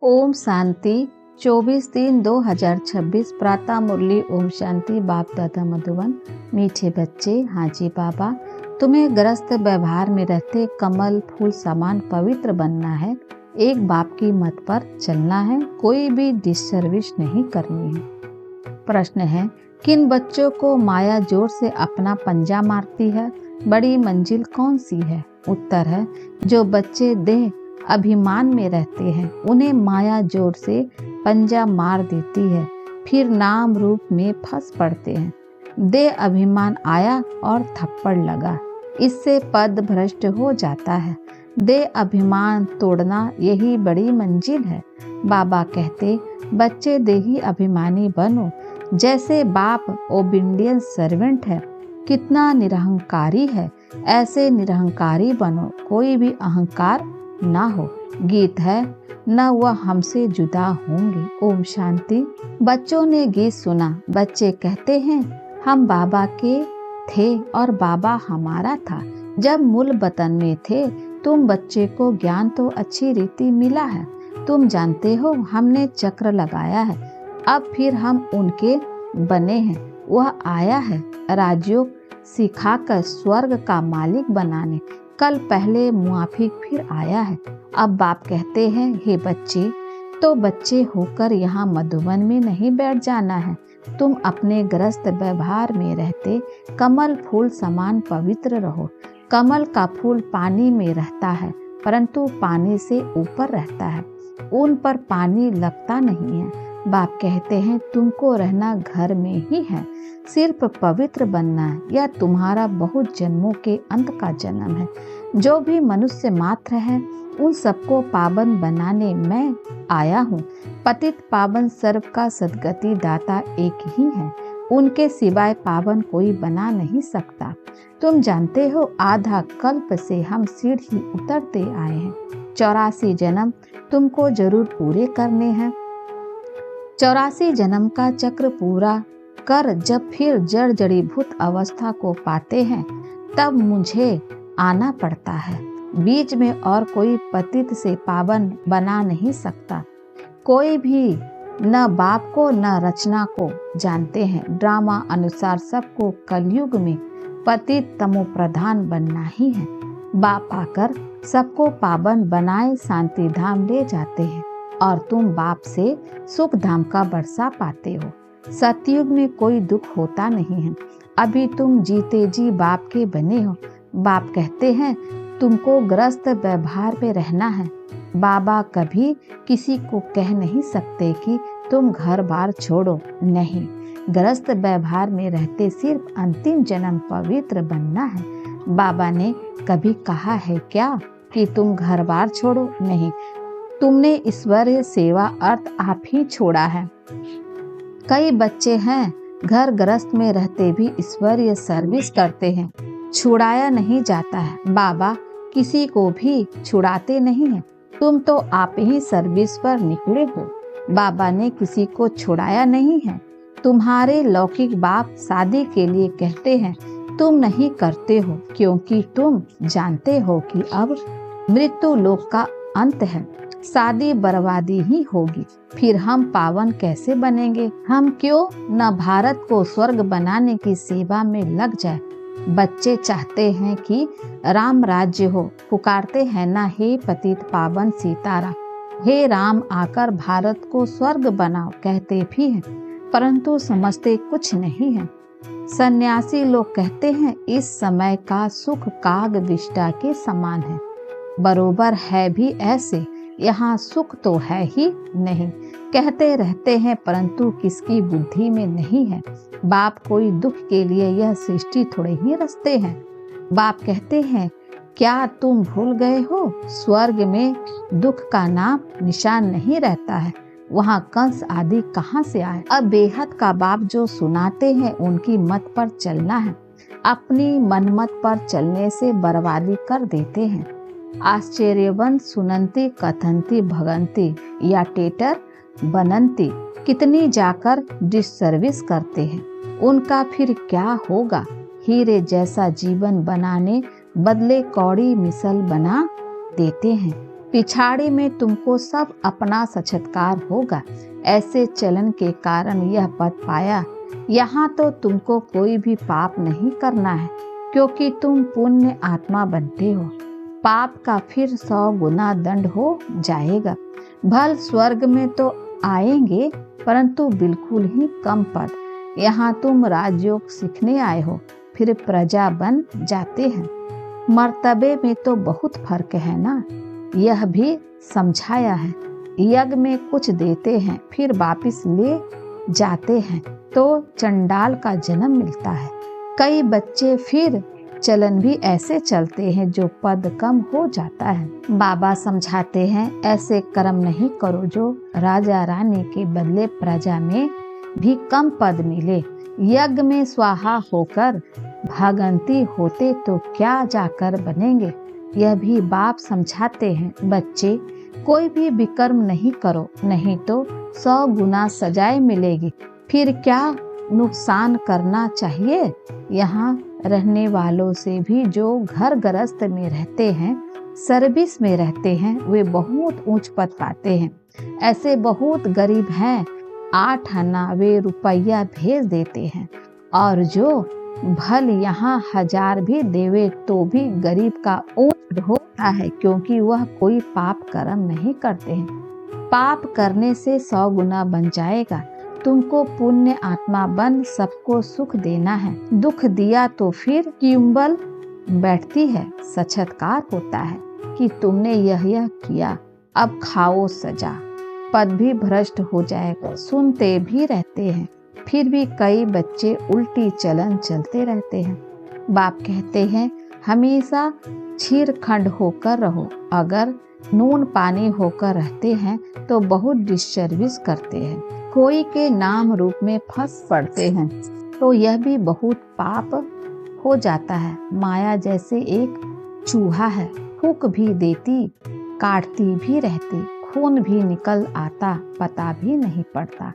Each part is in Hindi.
ओम शांति 24/3/2026 प्रातः मुरली। ओम शांति। बाप दादा मधुबन। मीठे बच्चे, हाँ जी बाबा, तुम्हें ग्रस्त व्यवहार में रहते कमल फूल समान पवित्र बनना है। एक बाप की मत पर चलना है, कोई भी डिससर्विस नहीं करनी है। प्रश्न है, किन बच्चों को माया जोर से अपना पंजा मारती है? बड़ी मंजिल कौन सी है? उत्तर है, जो बच्चे देह अभिमान में रहते हैं उन्हें माया जोर से पंजा मार देती है, फिर नाम रूप में फंस पड़ते हैं। देह अभिमान आया और थप्पड़ लगा, इससे पद भ्रष्ट हो जाता है। देह अभिमान तोड़ना यही बड़ी मंजिल है। बाबा कहते, बच्चे देही अभिमानी बनो, जैसे बाप ओबिडियंट सर्वेंट है। कितना निरहंकारी है, ऐसे निरहंकारी बनो, कोई भी अहंकार ना हो। गीत है, न वह हमसे जुदा होंगे। ओम शांति। बच्चों ने गीत सुना। बच्चे कहते हैं, हम बाबा के थे और बाबा हमारा था। जब मूल वतन में थे तुम बच्चे को ज्ञान तो अच्छी रीति मिला है। तुम जानते हो हमने चक्र लगाया है, अब फिर हम उनके बने हैं। वह आया है राजयोग सिखाकर स्वर्ग का मालिक बनाने। कल पहले मुआफिक फिर आया है। अब बाप कहते हैं, हे बच्चे, तो बच्चे होकर यहाँ मधुबन में नहीं बैठ जाना है। तुम अपने ग्रस्त व्यवहार में रहते कमल फूल समान पवित्र रहो। कमल का फूल पानी में रहता है, परंतु पानी से ऊपर रहता है, उन पर पानी लगता नहीं है। बाप कहते हैं, तुमको रहना घर में ही है, सिर्फ पवित्र बनना है। यह तुम्हारा बहुत जन्मों के अंत का जन्म है। जो भी मनुष्य मात्र है उन सबको पावन बनाने मैं आया हूँ। पतित पावन सर्व का सद्गति दाता एक ही है, उनके सिवाय पावन कोई बना नहीं सकता। तुम जानते हो आधा कल्प से हम सीढ़ी उतरते आए हैं। 84 जन्म तुमको जरूर पूरे करने हैं। 84 जन्म का चक्र पूरा कर जब फिर जड़ जड़ीभूत अवस्था को पाते हैं, तब मुझे आना पड़ता है। बीच में और कोई पतित से पावन बना नहीं सकता। कोई भी न बाप को न रचना को जानते हैं। ड्रामा अनुसार सबको कलयुग में पतित तमो प्रधान बनना ही है। बाप आकर सबको पावन बनाए शांति धाम ले जाते हैं और तुम बाप से सुख धाम का बरसा पाते हो। सतयुग में कोई दुख होता नहीं है। अभी तुम जीते जी बाप के बने हो। बाप कहते हैं, तुमको ग्रस्त व्यवहार में रहना है। बाबा कभी किसी को कह नहीं सकते कि तुम घर बार छोड़ो, नहीं। ग्रस्त व्यवहार में रहते सिर्फ अंतिम जन्म पवित्र बनना है। बाबा ने कभी कहा है क्या कि तुम घर बार छोड़ो? नहीं, तुमने ईश्वरीय सेवा अर्थ आप ही छोड़ा है। कई बच्चे हैं घर गृहस्थ में रहते भी ईश्वरीय सर्विस करते हैं, छुड़ाया नहीं जाता है। बाबा किसी को भी छुड़ाते नहीं हैं। तुम तो आप ही सर्विस पर निकले हो। बाबा ने किसी को छुड़ाया नहीं है। तुम्हारे लौकिक बाप शादी के लिए कहते हैं, तुम नहीं करते हो क्योंकि तुम जानते हो कि अब मृत्यु लोक का अंत है, शादी बर्बादी ही होगी। फिर हम पावन कैसे बनेंगे? हम क्यों न भारत को स्वर्ग बनाने की सेवा में लग जाए। बच्चे चाहते हैं कि राम राज्य हो, पुकारते हैं ना, हे पतित पावन सीताराम, हे राम आकर भारत को स्वर्ग बनाओ, कहते भी हैं, परंतु समझते कुछ नहीं है। सन्यासी लोग कहते हैं इस समय का सुख काग विष्टा के समान है। बरोबर है भी ऐसे, यहाँ सुख तो है ही नहीं। कहते रहते हैं परंतु किसकी बुद्धि में नहीं है। बाप कोई दुख के लिए यह सृष्टि थोड़े ही रचते हैं। बाप कहते हैं, क्या तुम भूल गए हो स्वर्ग में दुख का नाम निशान नहीं रहता है। वहाँ कंस आदि कहाँ से आए? अब बेहद का बाप जो सुनाते हैं उनकी मत पर चलना है। अपनी मनमत पर चलने से बर्बादी कर देते हैं। आश्चर्यवंत सुनंती कथंती भगंती या टेटर बनंती, कितनी जाकर डिससर्विस करते हैं, उनका फिर क्या होगा। हीरे जैसा जीवन बनाने बदले कौड़ी मिसल बना देते हैं। पिछाड़ी में तुमको सब अपना साक्षात्कार होगा। ऐसे चलन के कारण यह पद पाया। यहाँ तो तुमको कोई भी पाप नहीं करना है, क्योंकि तुम पुण्य आत्मा बनते हो। पाप का फिर 100 गुना दंड हो जाएगा। भल स्वर्ग में तो आएंगे, परंतु बिल्कुल ही कम पद। यहाँ तुम राजयोग सीखने आए हो, फिर प्रजा बन जाते हैं। मर्तबे में तो बहुत फर्क है ना, यह भी समझाया है। यज्ञ में कुछ देते हैं, फिर वापिस ले जाते हैं, तो चंडाल का जन्म मिलता है। कई बच्चे फिर चलन भी ऐसे चलते हैं जो पद कम हो जाता है। बाबा समझाते हैं, ऐसे कर्म नहीं करो जो राजा रानी के बदले प्रजा में भी कम पद मिले। यज्ञ में स्वाहा होकर भागंती होते तो क्या जाकर बनेंगे। यह भी बाप समझाते हैं, बच्चे कोई भी विकर्म नहीं करो, नहीं तो 100 गुना सजाएं मिलेगी। फिर क्या नुकसान करना चाहिए। यहाँ रहने वालों से भी जो घर गृहस्थ में रहते हैं, सर्विस में रहते हैं, वे बहुत ऊंच पद पाते हैं। ऐसे बहुत गरीब हैं, 8 आना वे रुपया भेज देते हैं, और जो भल यहाँ 1000 भी देवे तो भी गरीब का ऊंच होता है, क्योंकि वह कोई पाप कर्म नहीं करते हैं। पाप करने से 100 गुना बन जाएगा। तुमको पुण्य आत्मा बन सबको सुख देना है। दुख दिया तो फिर क्युम्बल बैठती है, साक्षात्कार होता है कि तुमने यह किया, अब खाओ सजा। पद भी भ्रष्ट हो जाएगा। सुनते भी रहते हैं, फिर भी कई बच्चे उल्टी चलन चलते रहते हैं। बाप कहते हैं, हमेशा छीरखंड होकर रहो। अगर नून पानी होकर रहते हैं तो बहुत डिससर्विस करते हैं। कोई के नाम रूप में फंस पड़ते हैं तो यह भी बहुत पाप हो जाता है। माया जैसे एक चूहा है, फूंक भी देती, काटती भी रहती, खून भी निकल आता, पता भी नहीं पड़ता।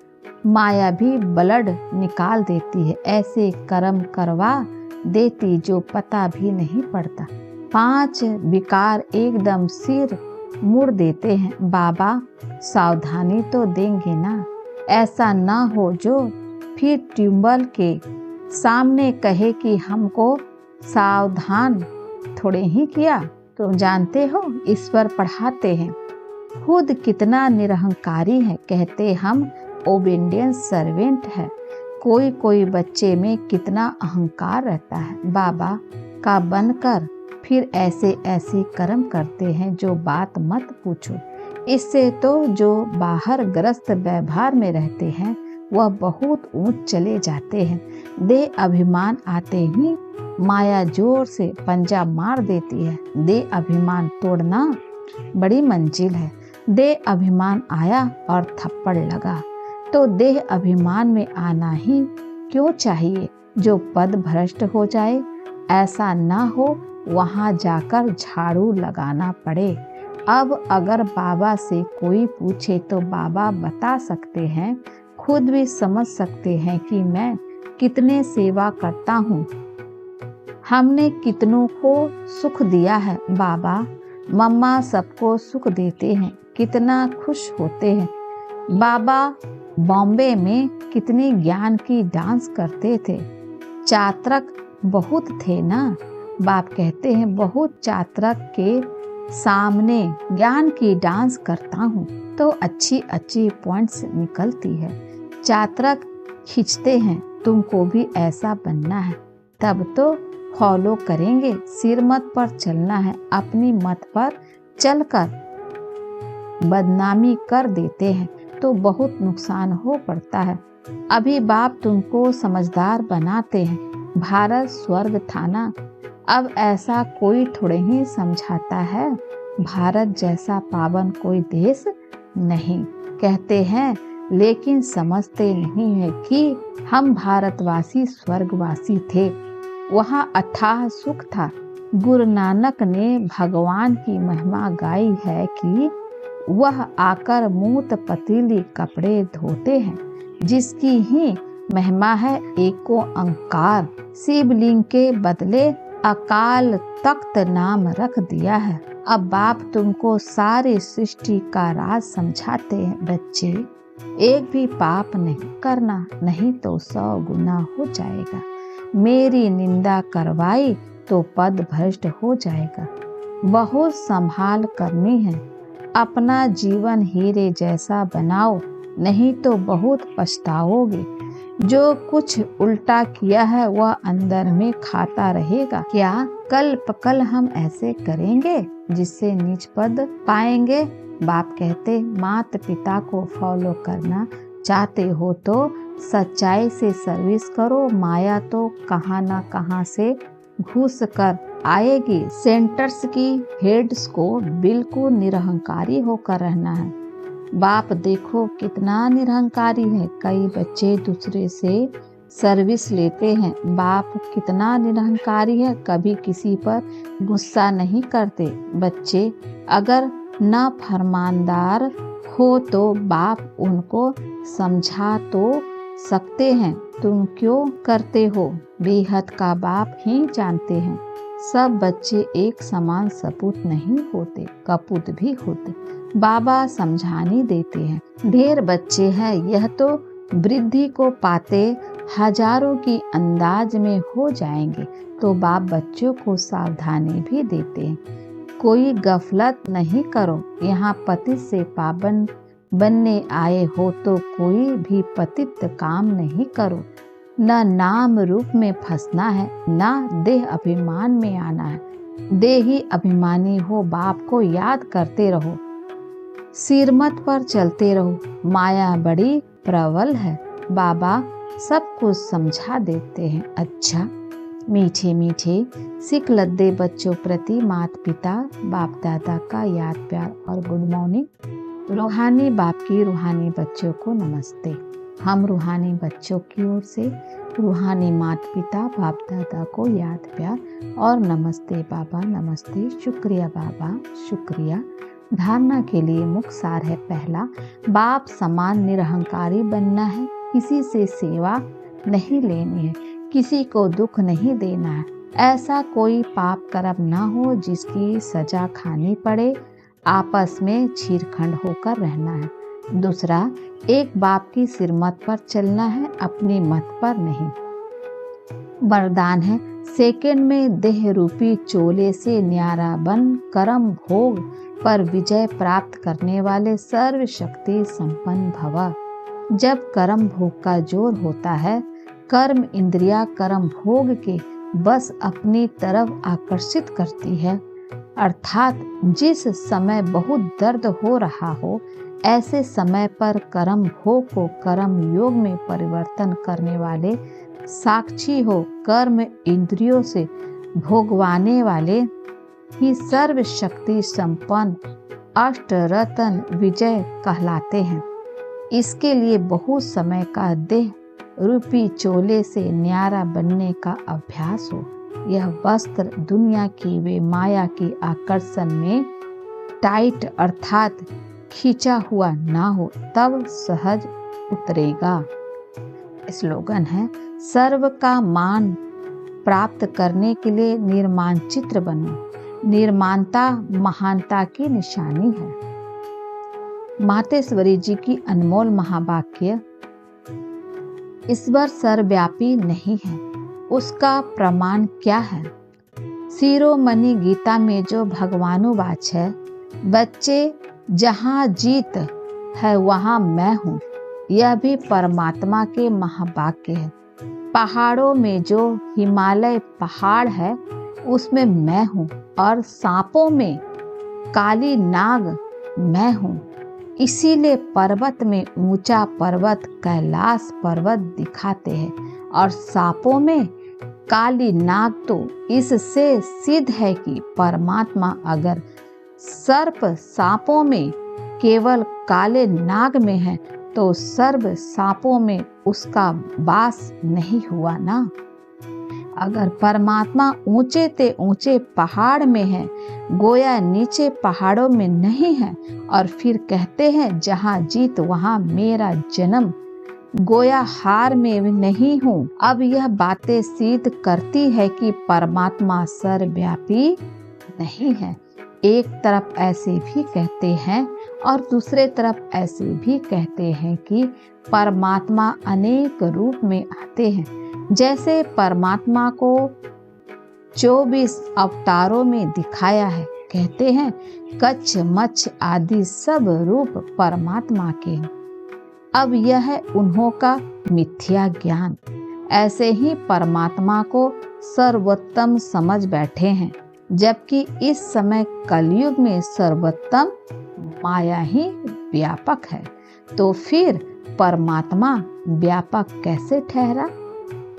माया भी ब्लड निकाल देती है, ऐसे कर्म करवा देती जो पता भी नहीं पड़ता। 5 विकार एकदम सिर मुड़ देते हैं। बाबा सावधानी तो देंगे ना, ऐसा ना हो जो फिर ट्यूबल के सामने कहे कि हमको सावधान थोड़े ही किया। तो जानते हो, ईश्वर पढ़ाते हैं, खुद कितना निरहंकारी है, कहते हम ओबीडियंट सर्वेंट है। कोई कोई बच्चे में कितना अहंकार रहता है। बाबा का बनकर फिर ऐसे ऐसे कर्म करते हैं जो बात मत पूछो। इससे तो जो बाहर ग्रस्त व्यवहार में रहते हैं वह बहुत ऊंच चले जाते हैं। दे अभिमान आते ही माया जोर से पंजा मार देती है। दे अभिमान तोड़ना बड़ी मंजिल है। दे अभिमान आया और थप्पड़ लगा, तो देह अभिमान में आना ही क्यों चाहिए। जो पद भ्रष्ट हो जाए, ऐसा ना हो वहाँ जाकर झाड़ू लगाना पड़े। अब अगर बाबा से कोई पूछे तो बाबा बता सकते हैं, खुद भी समझ सकते हैं कि मैं कितने सेवा करता हूँ, हमने कितनों को सुख दिया है। बाबा मम्मा सबको सुख देते हैं, कितना खुश होते हैं। बाबा बॉम्बे में कितनी ज्ञान की डांस करते थे, चात्रक बहुत थे ना। बाप कहते हैं, बहुत चात्रक के सामने ज्ञान की डांस करता हूँ तो अच्छी अच्छी पॉइंट्स निकलती है। चात्रक खींचते हैं, तुमको भी ऐसा बनना है, तब तो फॉलो करेंगे। सिर मत पर चलना है, अपनी मत पर चलकर बदनामी कर देते हैं तो बहुत नुकसान हो पड़ता है। अभी बाप तुमको समझदार बनाते हैं। भारत स्वर्ग था ना, अब ऐसा कोई थोड़े ही समझाता है। भारत जैसा पावन कोई देश नहीं, कहते हैं, लेकिन समझते नहीं है कि हम भारतवासी स्वर्गवासी थे। वहाँ अथाह सुख था। गुरु नानक ने भगवान की महिमा गाई है कि वह आकर मूत पतीली कपड़े धोते हैं, जिसकी ही महिमा है एको अंकार। शिवलिंग के बदले अकाल तख्त नाम रख दिया है। अब बाप तुमको सारी सृष्टि का राज समझाते हैं। बच्चे, एक भी पाप नहीं करना, नहीं तो 100 गुना हो जाएगा। मेरी निंदा करवाई तो पद भ्रष्ट हो जाएगा। बहुत संभाल करनी है, अपना जीवन हीरे जैसा बनाओ, नहीं तो बहुत पछताओगे। जो कुछ उल्टा किया है वह अंदर में खाता रहेगा। क्या कल पकल हम ऐसे करेंगे जिससे नीच पद पाएंगे? बाप कहते, माता पिता को फॉलो करना चाहते हो तो सच्चाई से सर्विस करो। माया तो कहाँ ना कहाँ से घुस कर आएगी। सेंटर्स की हेड्स को बिल्कुल निरहंकारी होकर रहना है। बाप देखो कितना निरहंकारी है। कई बच्चे दूसरे से सर्विस लेते हैं। बाप कितना निरहंकारी है, कभी किसी पर गुस्सा नहीं करते। बच्चे अगर न फरमानदार हो तो बाप उनको समझा तो सकते हैं। तुम क्यों करते हो? बेहद का बाप ही जानते हैं। सब बच्चे एक समान सपूत नहीं होते, कपूत भी होते। बाबा समझाने देते हैं। ढेर बच्चे हैं, यह तो वृद्धि को पाते हजारों की अंदाज में हो जाएंगे, तो बाप बच्चों को सावधानी भी देते हैं। कोई गफलत नहीं करो, यहाँ पतित से पावन बनने आए हो तो कोई भी पतित काम नहीं करो। न नाम रूप में फंसना है, न देह अभिमान में आना है। देही अभिमानी हो, बाप को याद करते रहो, सिरमत पर चलते रहो। माया बड़ी प्रबल है, बाबा सब कुछ समझा देते हैं। अच्छा, मीठे मीठे सिख लद्दे बच्चों प्रति माता पिता बाप दादा का याद प्यार और गुड मॉर्निंग। रूहानी बाप की रूहानी बच्चों को नमस्ते। हम रूहानी बच्चों की ओर से रूहानी माता पिता बाप दादा को याद प्यार और नमस्ते बाबा, नमस्ते, शुक्रिया बाबा, शुक्रिया। धारणा के लिए मुख्य सार है। पहला, बाप समान निरहंकारी बनना है। किसी से सेवा नहीं लेनी है, किसी को दुख नहीं देना है। ऐसा कोई पाप कर्म ना हो जिसकी सजा खानी पड़े। आपस में छीरखंड होकर रहना है। दूसरा, एक बाप की सिरमत पर चलना है, अपनी मत पर नहीं। वरदान है, सेकंड में देह रूपी चोले से न्यारा बन कर्म भोग पर विजय प्राप्त करने वाले सर्वशक्ति संपन्न भव। जब कर्म भोग का जोर होता है, कर्म इंद्रिया कर्म भोग के बस अपनी तरफ आकर्षित करती है। अर्थात जिस समय बहुत दर्द हो रहा हो, ऐसे समय पर कर्म भोग को कर्म योग में परिवर्तन करने वाले साक्षी हो, कर्म इंद्रियों से भोगवाने वाले ही सर्वशक्ति संपन्न अष्टरत्न विजय कहलाते हैं। इसके लिए बहुत समय का देह रूपी चोले से न्यारा बनने का अभ्यास हो। यह वस्त्र दुनिया की वे माया की आकर्षण में टाइट अर्थात खींचा हुआ ना हो, तब सहज उतरेगा। स्लोगन है, सर्व का मान प्राप्त करने के लिए निर्माणचित्र बनो। निर्माणता महानता की निशानी है। मातेश्वरी जी की अनमोल महावाक्य, ईश्वर सर्वव्यापी नहीं है, उसका प्रमाण क्या है? शिरोमणि गीता में जो भगवानुवाच है, बच्चे जहाँ जीत है वहाँ मैं हूँ, यह भी परमात्मा के महावाक्य है। पहाड़ों में जो हिमालय पहाड़ है उसमें मैं हूँ, और सांपों में काली नाग मैं हूँ। इसीलिए पर्वत में ऊंचा पर्वत कैलाश पर्वत दिखाते हैं, और सांपों में काली नाग तो इससे सिद्ध है कि परमात्मा अगर सर्प सांपों में केवल काले नाग में है, तो सर्व सांपों में उसका वास नहीं हुआ ना। अगर परमात्मा ऊंचे ते ऊंचे पहाड़ में है, गोया नीचे पहाड़ों में नहीं है, और फिर कहते हैं जहाँ जीत वहाँ मेरा जन्म, गोया हार में नहीं हूँ। अब यह बातें सिद्ध करती है कि परमात्मा सर्वव्यापी नहीं है। एक तरफ ऐसे भी कहते हैं और दूसरे तरफ ऐसे भी कहते हैं कि परमात्मा अनेक रूप में आते हैं। जैसे परमात्मा को 24 अवतारों में दिखाया है। कहते हैं कच्छ मच्छ आदि सब रूप परमात्मा के हैं। अब यह है उन्हों का मिथ्या ज्ञान। ऐसे ही परमात्मा को सर्वोत्तम समझ बैठे हैं, जबकि इस समय कलयुग में सर्वोत्तम माया ही व्यापक है। तो फिर परमात्मा व्यापक कैसे ठहरा?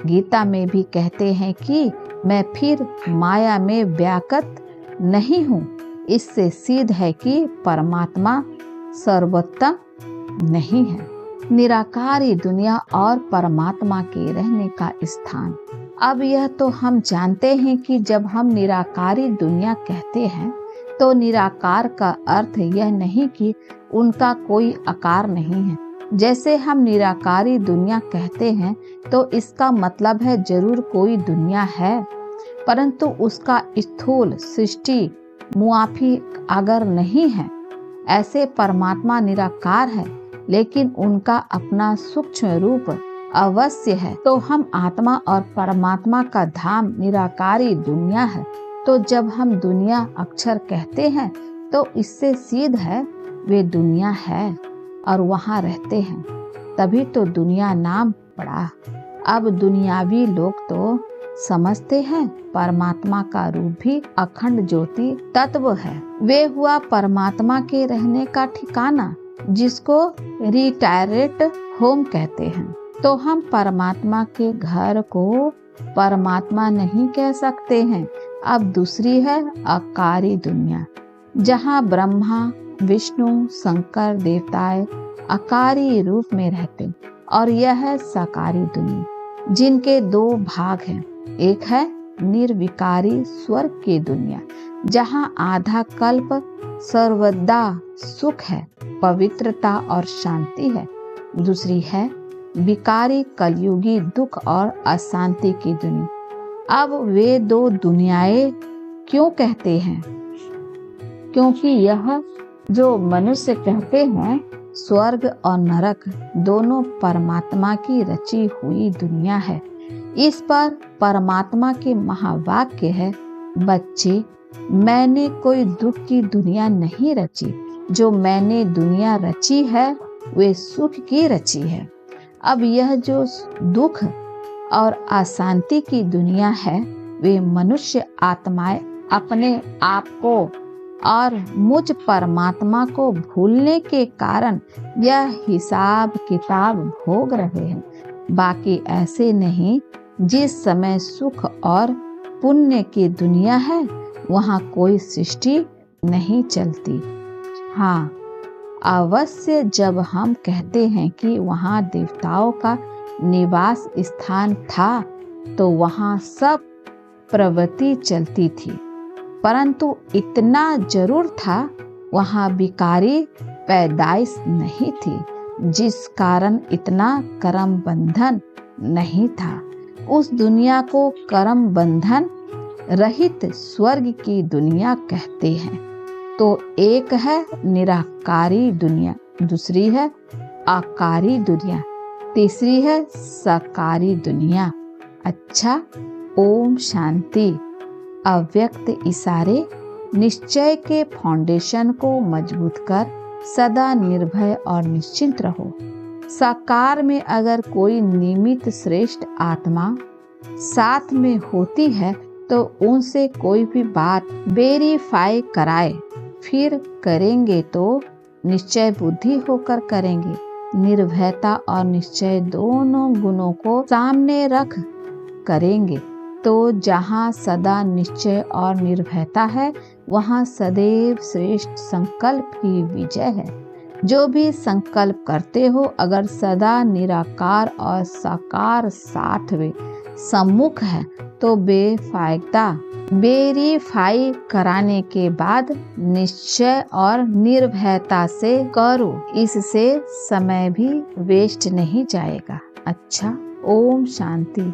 गीता में भी कहते हैं कि मैं फिर माया में व्याकृत नहीं हूँ। इससे सिद्ध है कि परमात्मा सर्वोत्तम नहीं है। निराकारी दुनिया और परमात्मा के रहने का स्थान। अब यह तो हम जानते हैं कि जब हम निराकारी दुनिया कहते हैं तो निराकार का अर्थ यह नहीं कि उनका कोई आकार नहीं है। जैसे हम निराकारी दुनिया कहते हैं तो इसका मतलब है जरूर कोई दुनिया है, परंतु उसका स्थूल सृष्टि मुआफी अगर नहीं है। ऐसे परमात्मा निराकार है, लेकिन उनका अपना सूक्ष्म रूप अवश्य है। तो हम आत्मा और परमात्मा का धाम निराकारी दुनिया है। तो जब हम दुनिया अक्षर कहते हैं तो इससे सिद्ध है वे दुनिया है और वहाँ रहते हैं, तभी तो दुनिया नाम पड़ा। अब दुनियावी लोग तो समझते हैं परमात्मा का रूप भी अखंड ज्योति तत्व है। वे हुआ परमात्मा के रहने का ठिकाना, जिसको रिटायरेट होम कहते हैं। तो हम परमात्मा के घर को परमात्मा नहीं कह सकते हैं। अब दूसरी है आकारी दुनिया, जहाँ ब्रह्मा विष्णु शंकर देवताएं आकारी रूप में रहते, और यह है साकारी दुनिया, जिनके दो भाग हैं। एक है निर्विकारी स्वर्ग की दुनिया, जहाँ आधा कल्प सर्वदा सुख है, पवित्रता और शांति है। दूसरी है विकारी कलयुगी दुख और अशांति की दुनिया। अब वे दो दुनियाएं क्यों कहते हैं? क्योंकि यह जो मनुष्य कहते हैं स्वर्ग और नरक दोनों परमात्मा की रची हुई दुनिया है। इस पर परमात्मा के महावाक्य है, बच्चे मैंने कोई दुख की दुनिया नहीं रची, जो मैंने दुनिया रची है वे सुख की रची है। अब यह जो दुख और अशांति की दुनिया है, वे मनुष्य आत्माएं अपने आप को और मुझ परमात्मा को भूलने के कारण यह हिसाब किताब भोग रहे हैं। बाकी ऐसे नहीं। जिस समय सुख और पुण्य की दुनिया है, वहाँ कोई सृष्टि नहीं चलती। हाँ, अवश्य जब हम कहते हैं कि वहाँ देवताओं का निवास स्थान था, तो वहाँ सब प्रवृत्ति चलती थी, परंतु इतना जरूर था वहाँ विकारी पैदाइश नहीं थी, जिस कारण इतना कर्म बंधन नहीं था। उस दुनिया को कर्म बंधन रहित स्वर्ग की दुनिया कहते हैं। तो एक है निराकारी दुनिया, दूसरी है आकारी दुनिया, तीसरी है साकारी दुनिया। अच्छा, ओम शांति। अव्यक्त इशारे निश्चय के फाउंडेशन को मजबूत कर सदा निर्भय और निश्चिंत रहो। साकार में अगर कोई निमित्त श्रेष्ठ आत्मा साथ में होती है तो उनसे कोई भी बात वेरीफाई कराए, फिर करेंगे तो निश्चय बुद्धि होकर करेंगे। निर्भयता और निश्चय दोनों गुणों को सामने रख करेंगे, तो जहाँ सदा निश्चय और निर्भयता है, वहाँ सदैव श्रेष्ठ संकल्प की विजय है। जो भी संकल्प करते हो, अगर सदा निराकार और साकार साथ में सम्मुख है, तो बेफायदा वेरीफाई कराने के बाद निश्चय और निर्भयता से करो। इससे समय भी वेस्ट नहीं जाएगा। अच्छा, ओम शांति।